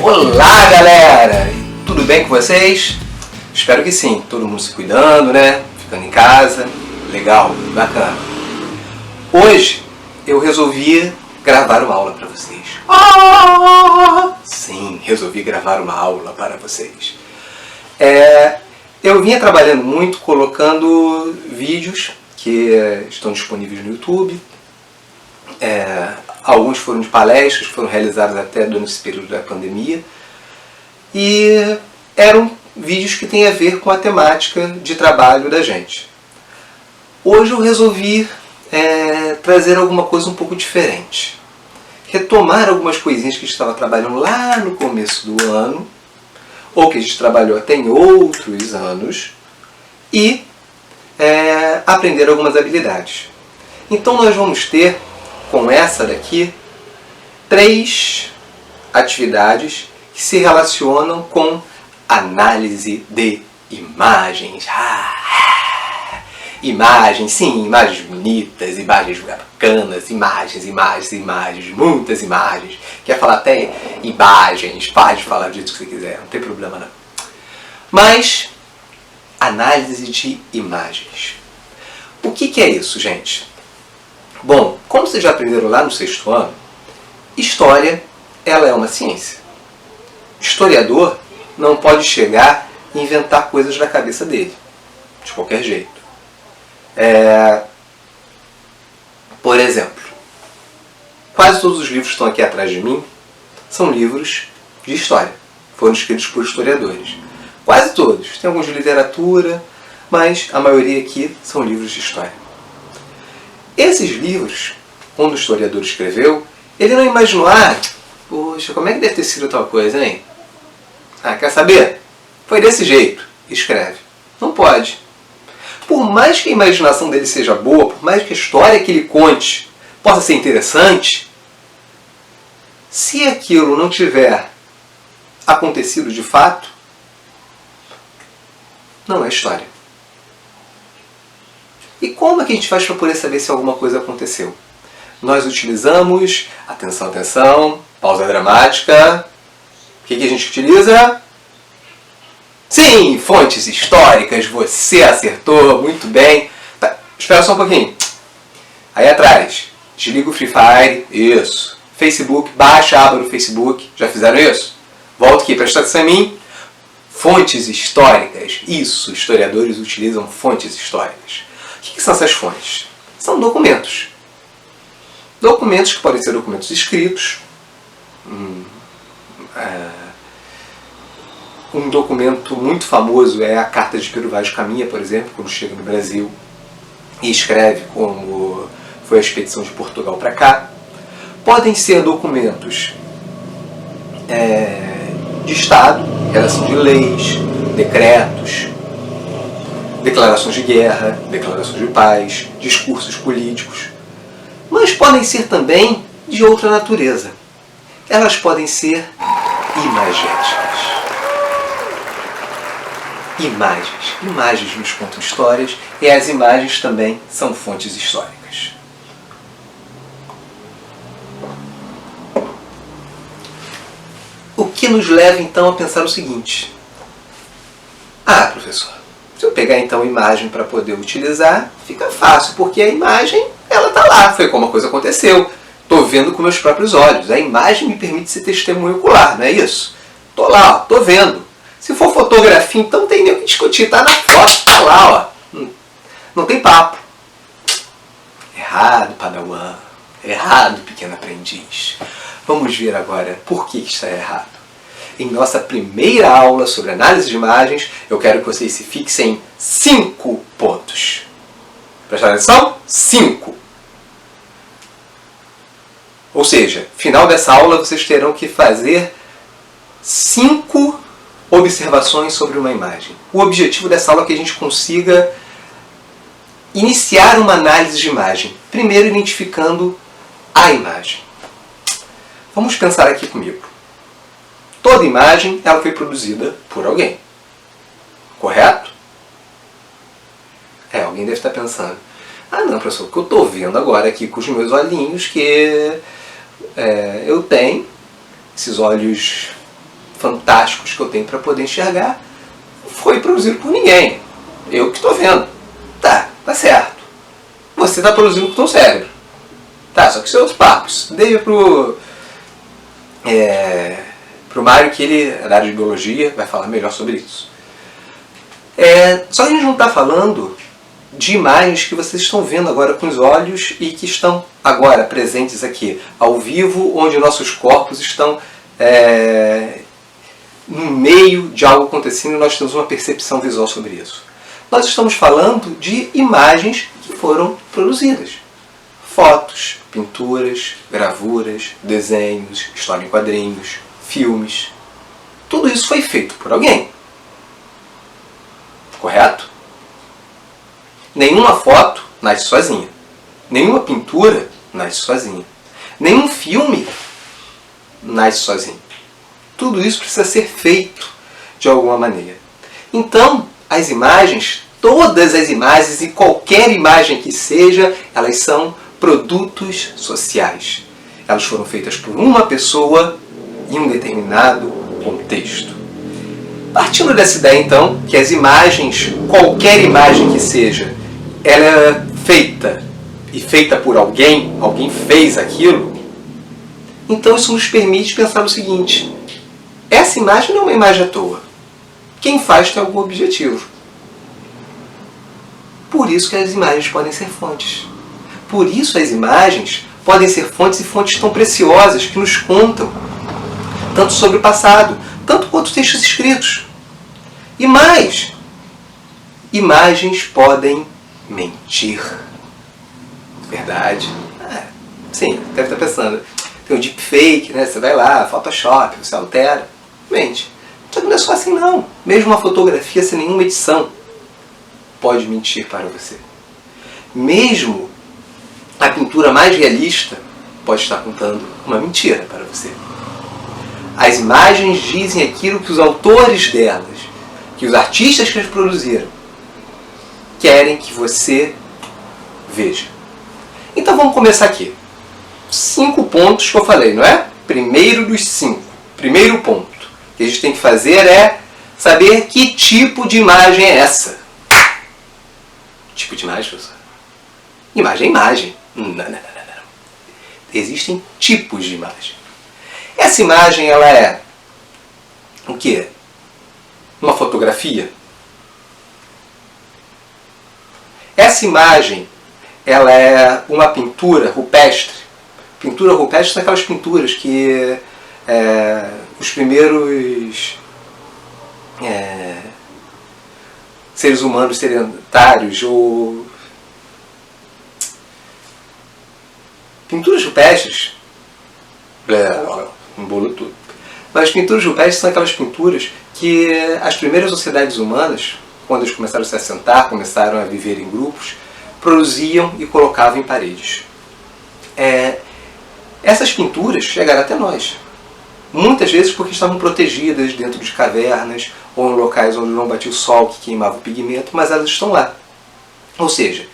Olá, galera! Tudo bem com vocês? Espero que sim, todo mundo se cuidando, né? Ficando em casa. Legal, bacana. Hoje eu resolvi gravar uma aula para vocês. Sim, resolvi gravar uma aula para vocês. Eu vinha trabalhando muito colocando vídeos que estão disponíveis no YouTube. Alguns foram de palestras, foram realizados até durante esse período da pandemia. E eram vídeos que têm a ver com a temática de trabalho da gente. Hoje eu resolvi trazer alguma coisa um pouco diferente. Retomar algumas coisinhas que a gente estava trabalhando lá no começo do ano, ou que a gente trabalhou até em outros anos, e aprender algumas habilidades. Então nós vamos ter, com essa daqui, 3 atividades que se relacionam com análise de imagens. Imagens, sim, imagens bonitas, imagens bacanas, imagens, muitas imagens. Quer falar até imagens, pode falar do jeito que você quiser, não tem problema não. Mas, análise de imagens. O que é isso, gente? Bom, como vocês já aprenderam lá no 6º ano, história, ela é uma ciência. Historiador não pode chegar e inventar coisas da cabeça dele, de qualquer jeito. Por exemplo, quase todos os livros que estão aqui atrás de mim são livros de história. Foram escritos por historiadores. Quase todos. Tem alguns de literatura, mas a maioria aqui são livros de história. Esses livros, quando o historiador escreveu, ele não imaginou, poxa, como é que deve ter sido tal coisa, hein? Quer saber? Foi desse jeito. Escreve. Não pode. Por mais que a imaginação dele seja boa, por mais que a história que ele conte possa ser interessante, se aquilo não tiver acontecido de fato, não é história. E como é que a gente faz para poder saber se alguma coisa aconteceu? Nós utilizamos, atenção, pausa dramática. O que a gente utiliza? Sim, fontes históricas, você acertou, muito bem. Tá, espera só um pouquinho. Aí atrás, desliga o Free Fire, isso. Facebook, baixa a aba do Facebook, já fizeram isso? Volta aqui, presta atenção em mim. Fontes históricas, isso, historiadores utilizam fontes históricas. O que são essas fontes? São documentos. Documentos que podem ser documentos escritos. Um documento muito famoso é a Carta de Pero Vaz de Caminha, por exemplo, quando chega no Brasil e escreve como foi a expedição de Portugal para cá. Podem ser documentos de Estado, relação de leis, decretos, declarações de guerra, declarações de paz, discursos políticos. Mas podem ser também de outra natureza. Elas podem ser imagéticas. Imagens nos contam histórias e as imagens também são fontes históricas. O que nos leva então a pensar o seguinte: professor, se eu pegar então a imagem para poder utilizar, fica fácil, porque a imagem, ela está lá, foi como a coisa aconteceu. Estou vendo com meus próprios olhos. A imagem me permite ser testemunho ocular, não é isso? Estou lá, estou vendo. Se for fotografia, então não tem nem o que discutir, está na foto, está lá, ó. Não tem papo. Errado, Padawan. Errado, pequeno aprendiz. Vamos ver agora por que está errado. Em nossa primeira aula sobre análise de imagens, eu quero que vocês se fixem em 5 pontos. Prestaram atenção? 5. Ou seja, no final dessa aula vocês terão que fazer 5 observações sobre uma imagem. O objetivo dessa aula é que a gente consiga iniciar uma análise de imagem. Primeiro identificando a imagem. Vamos pensar aqui comigo. Toda imagem ela foi produzida por alguém. Correto? Alguém deve estar pensando. Não, professor, o que eu estou vendo agora aqui com os meus olhinhos que eu tenho, esses olhos fantásticos que eu tenho para poder enxergar, foi produzido por ninguém. Eu que estou vendo. Tá certo. Você está produzindo com o seu cérebro. Tá, só que isso é outros papos. Deixa pro Mário, que ele é da área de biologia, vai falar melhor sobre isso. Só que a gente não está falando de imagens que vocês estão vendo agora com os olhos e que estão agora presentes aqui, ao vivo, onde nossos corpos estão no meio de algo acontecendo e nós temos uma percepção visual sobre isso. Nós estamos falando de imagens que foram produzidas. Fotos, pinturas, gravuras, desenhos, história em quadrinhos, filmes. Tudo isso foi feito por alguém. Correto? Nenhuma foto nasce sozinha. Nenhuma pintura nasce sozinha. Nenhum filme nasce sozinho. Tudo isso precisa ser feito de alguma maneira. Então, as imagens, todas as imagens e qualquer imagem que seja, elas são produtos sociais. Elas foram feitas por uma pessoa em um determinado contexto. Partindo dessa ideia, então, que as imagens, qualquer imagem que seja, ela é feita por alguém, alguém fez aquilo, então isso nos permite pensar no seguinte: essa imagem não é uma imagem à toa. Quem faz tem algum objetivo. Por isso que as imagens podem ser fontes. Por isso as imagens podem ser fontes e fontes tão preciosas que nos contam tanto sobre o passado, tanto quanto textos escritos. E mais, imagens podem mentir. Verdade? Sim, deve estar pensando. Tem o deepfake, né? Você vai lá, Photoshop, você altera. Mente. Só que não é só assim não. Mesmo uma fotografia sem nenhuma edição pode mentir para você. Mesmo a pintura mais realista pode estar contando uma mentira para você. As imagens dizem aquilo que os autores delas, que os artistas que as produziram, querem que você veja. Então vamos começar aqui. 5 pontos que eu falei, não é? Primeiro dos 5. Primeiro ponto que a gente tem que fazer é saber que tipo de imagem é essa. Tipo de imagem, professor? Imagem é imagem. Não. Existem tipos de imagem. Essa imagem, ela é o quê? Uma fotografia? Essa imagem, ela é uma pintura rupestre? Pintura rupestre são aquelas pinturas que os primeiros seres humanos sedentários ou pinturas rupestres, embolou tudo. Mas pinturas rupestres são aquelas pinturas que as primeiras sociedades humanas, quando eles começaram a se assentar, começaram a viver em grupos, produziam e colocavam em paredes. Essas pinturas chegaram até nós. Muitas vezes porque estavam protegidas dentro de cavernas ou em locais onde não batia o sol que queimava o pigmento, mas elas estão lá. Ou seja,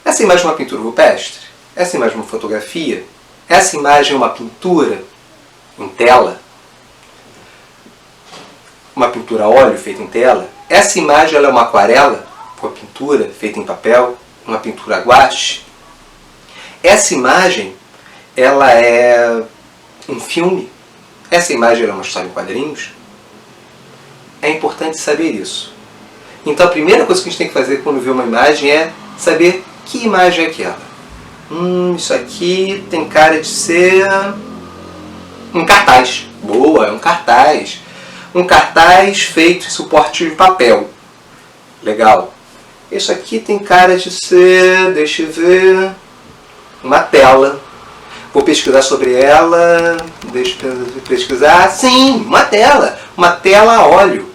essa imagem é uma pintura rupestre, essa imagem é uma fotografia, essa imagem é uma pintura em tela, uma pintura a óleo feita em tela, essa imagem ela é uma aquarela, uma pintura feita em papel, uma pintura a guache. Essa imagem ela é um filme, essa imagem ela é uma história em quadrinhos. É importante saber isso. Então a primeira coisa que a gente tem que fazer quando vê uma imagem é saber que imagem é aquela. Isso aqui tem cara de ser um cartaz. Boa, é um cartaz. Um cartaz feito em suporte de papel. Legal. Isso aqui tem cara de ser, deixa eu ver, uma tela. Vou pesquisar sobre ela, deixa eu pesquisar. Sim, uma tela a óleo.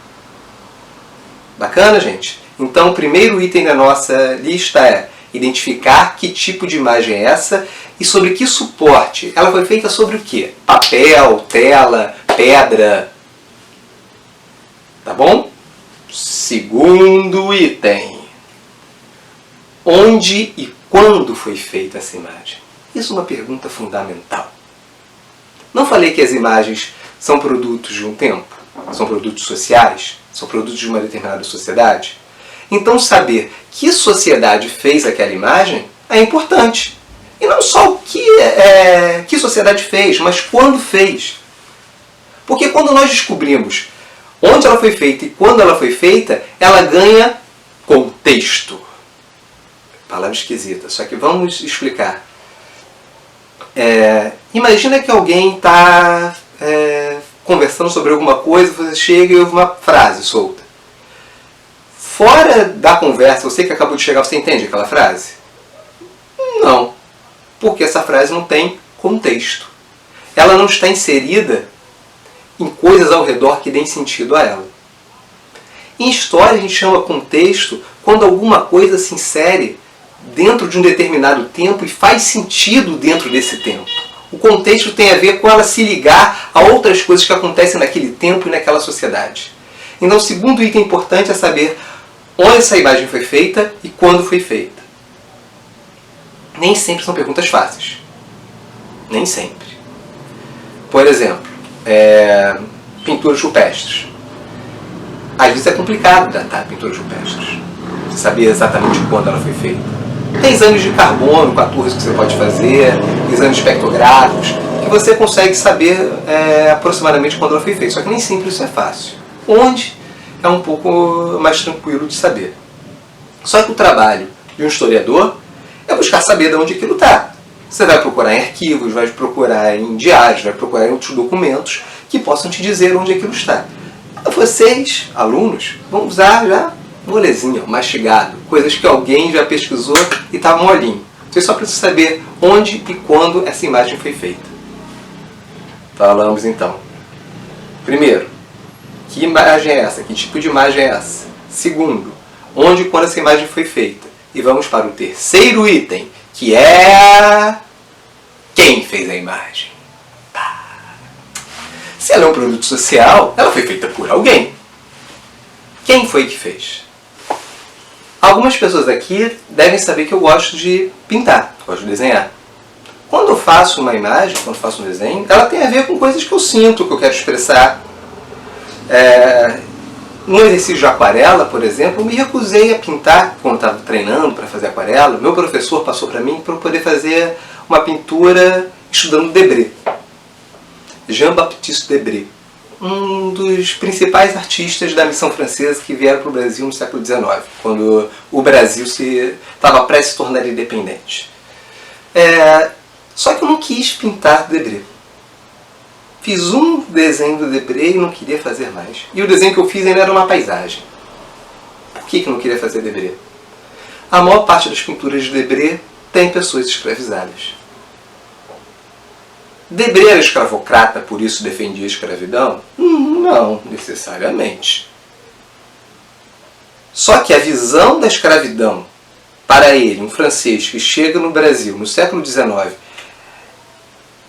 Bacana, gente? Então o primeiro item da nossa lista é identificar que tipo de imagem é essa e sobre que suporte. Ela foi feita sobre o quê? Papel, tela, pedra. Tá bom? Segundo item. Onde e quando foi feita essa imagem? Isso é uma pergunta fundamental. Não falei que as imagens são produtos de um tempo? São produtos sociais? São produtos de uma determinada sociedade? Então saber que sociedade fez aquela imagem é importante. E não só o que sociedade fez, mas quando fez. Porque quando nós descobrimos onde ela foi feita e quando ela foi feita, ela ganha contexto. Palavra esquisita, só que vamos explicar. Imagina que alguém está conversando sobre alguma coisa, você chega e ouve uma frase solta. Fora da conversa, você que acabou de chegar, você entende aquela frase? Não, porque essa frase não tem contexto. Ela não está inserida em coisas ao redor que deem sentido a ela. Em história a gente chama contexto quando alguma coisa se insere dentro de um determinado tempo e faz sentido dentro desse tempo. O contexto tem a ver com ela se ligar a outras coisas que acontecem naquele tempo e naquela sociedade. Então o segundo item importante é saber onde essa imagem foi feita e quando foi feita. Nem sempre são perguntas fáceis. Nem sempre. Por exemplo, pinturas rupestres. Às vezes é complicado datar pinturas rupestres. Saber exatamente quando ela foi feita. Tem exames de carbono 14 que você pode fazer, exames espectrográficos, que você consegue saber aproximadamente quando ela foi feita. Só que nem sempre isso é fácil. Onde é um pouco mais tranquilo de saber. Só que o trabalho de um historiador é buscar saber de onde aquilo está. Você vai procurar em arquivos, vai procurar em diários, vai procurar em outros documentos que possam te dizer onde aquilo está. Vocês, alunos, vão usar já molezinha, mastigado, coisas que alguém já pesquisou e está molinho. Você só precisa saber onde e quando essa imagem foi feita. Falamos então. Primeiro, que imagem é essa? Que tipo de imagem é essa? Segundo, onde e quando essa imagem foi feita? E vamos para o terceiro item, que é quem fez a imagem. Se ela é um produto social, ela foi feita por alguém. Quem foi que fez? Algumas pessoas aqui devem saber que eu gosto de pintar, gosto de desenhar. Quando eu faço uma imagem, quando eu faço um desenho, ela tem a ver com coisas que eu sinto, que eu quero expressar. No exercício de aquarela, por exemplo, eu me recusei a pintar quando estava treinando para fazer aquarela. Meu professor passou para mim para eu poder fazer uma pintura estudando Debré. Jean-Baptiste Debré, um dos principais artistas da missão francesa que vieram para o Brasil no século XIX, quando o Brasil estava prestes a se tornar independente. Só que eu não quis pintar Debré. Fiz um desenho do Debré e não queria fazer mais. E o desenho que eu fiz ainda era uma paisagem. Por que eu não queria fazer Debré? A maior parte das pinturas de Debré tem pessoas escravizadas. Debré era escravocrata, por isso defendia a escravidão? Não necessariamente. Só que a visão da escravidão para ele, um francês que chega no Brasil no século XIX,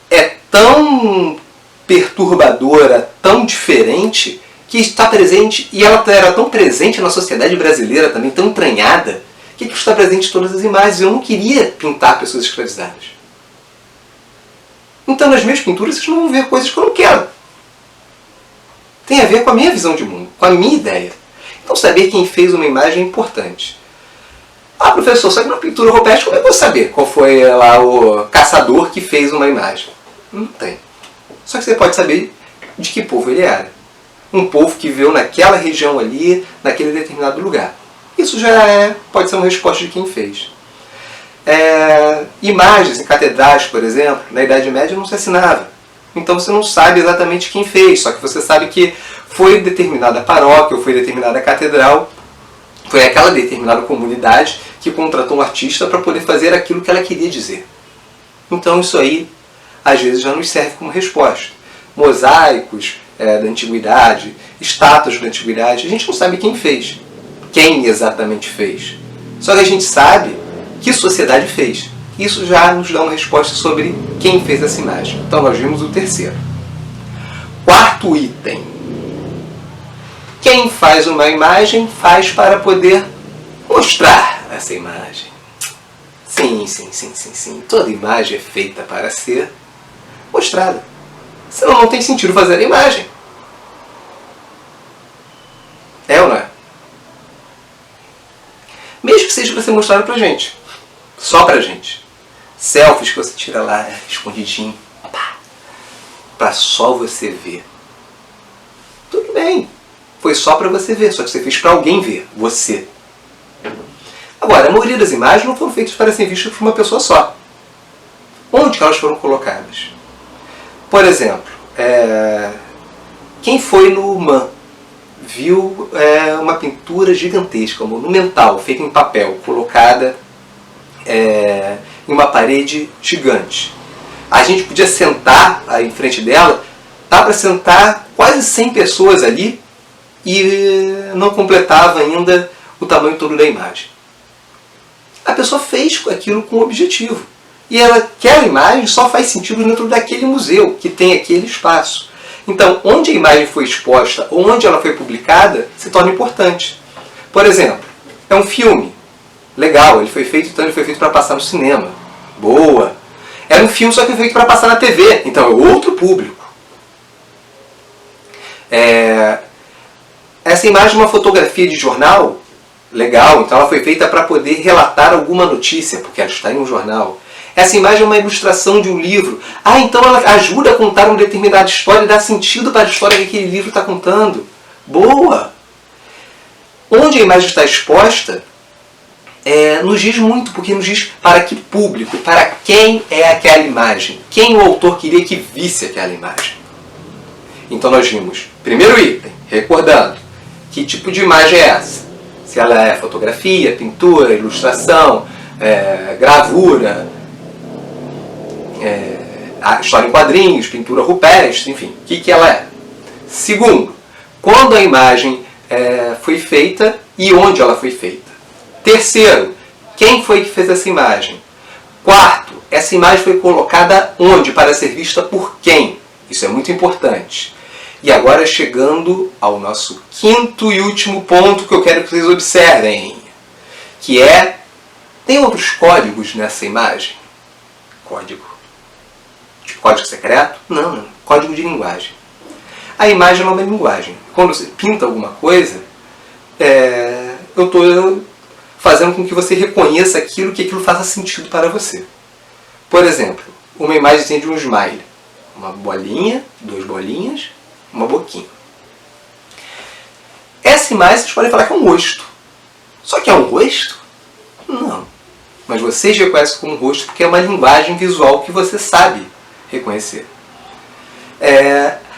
é tão perturbadora, tão diferente, que está presente, e ela era tão presente na sociedade brasileira também, tão entranhada, que está presente em todas as imagens. Eu não queria pintar pessoas escravizadas. Então nas minhas pinturas vocês não vão ver coisas que eu não quero. Tem a ver com a minha visão de mundo, com a minha ideia. Então saber quem fez uma imagem é importante. Professor, só que na pintura rupestre como é que eu vou saber qual foi lá o caçador que fez uma imagem? Não tem. Só que você pode saber de que povo ele era. Um povo que viveu naquela região ali, naquele determinado lugar. Isso já pode ser uma resposta de quem fez. Imagens em catedrais, por exemplo, na Idade Média não se assinava. Então você não sabe exatamente quem fez, só que você sabe que foi determinada paróquia ou foi determinada catedral, foi aquela determinada comunidade que contratou um artista para poder fazer aquilo que ela queria dizer. Então isso aí, às vezes, já nos serve como resposta. Mosaicos da Antiguidade, estátuas da Antiguidade, a gente não sabe quem fez, quem exatamente fez. Só que a gente sabe que sociedade fez. Isso já nos dá uma resposta sobre quem fez essa imagem. Então nós vimos o terceiro. Quarto item. Quem faz uma imagem faz para poder mostrar essa imagem. Sim. Toda imagem é feita para ser mostrada. Senão não tem sentido fazer a imagem. vídeos para ser mostrado pra gente. Só pra gente. Selfies que você tira lá, escondidinho. Pra só você ver. Tudo bem. Foi só pra você ver, só que você fez pra alguém ver. Você. Agora, a maioria das imagens não foram feitas para serem vistas por uma pessoa só. Onde que elas foram colocadas? Por exemplo, quem foi no MAM viu uma pintura gigantesca, monumental, feita em papel, colocada em uma parede gigante. A gente podia sentar aí em frente dela, dá para sentar quase 100 pessoas ali e não completava ainda o tamanho todo da imagem. A pessoa fez aquilo com objetivo. E aquela imagem só faz sentido dentro daquele museu, que tem aquele espaço. Então, onde a imagem foi exposta ou onde ela foi publicada, se torna importante. Por exemplo, é um filme. Legal, ele foi feito para passar no cinema. Boa. Era um filme só que foi feito para passar na TV. Então, é outro público. Essa imagem é uma fotografia de jornal. Legal, então ela foi feita para poder relatar alguma notícia, porque ela está em um jornal. Essa imagem é uma ilustração de um livro. Então ela ajuda a contar uma determinada história e dá sentido para a história que aquele livro está contando. Boa! Onde a imagem está exposta, nos diz muito, porque nos diz para que público, para quem é aquela imagem. Quem o autor queria que visse aquela imagem. Então nós vimos, primeiro item, recordando, que tipo de imagem é essa? Se ela é fotografia, pintura, ilustração, gravura, história em quadrinhos, pintura rupestre, enfim, o que ela é. Segundo, quando a imagem foi feita e onde ela foi feita. Terceiro, quem foi que fez essa imagem. Quarto, essa imagem foi colocada onde para ser vista por quem. Isso é muito importante. E agora chegando ao nosso quinto e último ponto que eu quero que vocês observem, que tem outros códigos nessa imagem? Código. Tipo código secreto? Não. Código de linguagem. A imagem é uma linguagem. Quando você pinta alguma coisa, eu estou fazendo com que você reconheça aquilo, que aquilo faça sentido para você. Por exemplo, uma imagem de um smile. Uma bolinha, duas bolinhas, uma boquinha. Essa imagem vocês podem falar que é um rosto. Só que é um rosto? Não. Mas vocês reconhecem como um rosto porque é uma linguagem visual que você sabe reconhecer.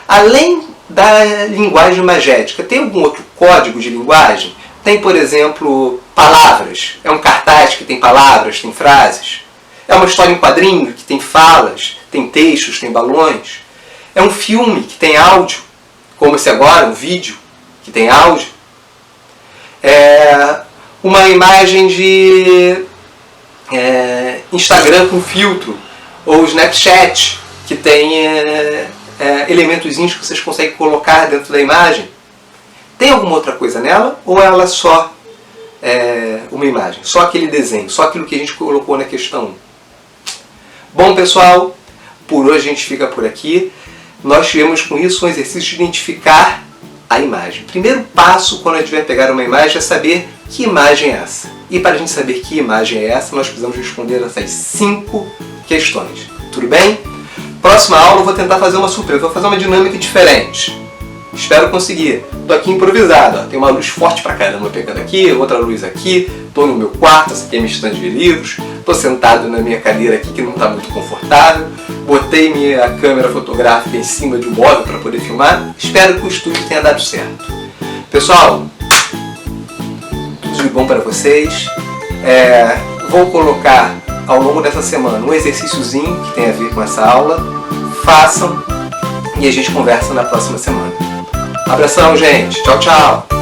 Além da linguagem imagética, tem algum outro código de linguagem? Tem, por exemplo, palavras. É um cartaz que tem palavras, tem frases. É uma história em quadrinho que tem falas, tem textos, tem balões. É um filme que tem áudio, como esse agora, um vídeo que tem áudio. É uma imagem de Instagram com filtro, ou Snapchat, que tem elementozinhos que vocês conseguem colocar dentro da imagem. Tem alguma outra coisa nela? Ou ela só uma imagem? Só aquele desenho? Só aquilo que a gente colocou na questão 1? Bom, pessoal, por hoje a gente fica por aqui. Nós tivemos com isso um exercício de identificar a imagem. O primeiro passo quando a gente vai pegar uma imagem é saber que imagem é essa. E para a gente saber que imagem é essa, nós precisamos responder essas 5 questões. Tudo bem? Próxima aula eu vou tentar fazer uma surpresa, vou fazer uma dinâmica diferente. Espero conseguir. Estou aqui improvisado, ó. Tem uma luz forte pra caramba pegando aqui, outra luz aqui. Estou no meu quarto, essa aqui é minha estante de livros. Estou sentado na minha cadeira aqui que não está muito confortável. Botei minha câmera fotográfica em cima de um móvel para poder filmar. Espero que o estúdio tenha dado certo. Pessoal, tudo de bom para vocês. Vou colocar ao longo dessa semana um exercíciozinho que tem a ver com essa aula. Façam e a gente conversa na próxima semana. Abração, gente. Tchau, tchau.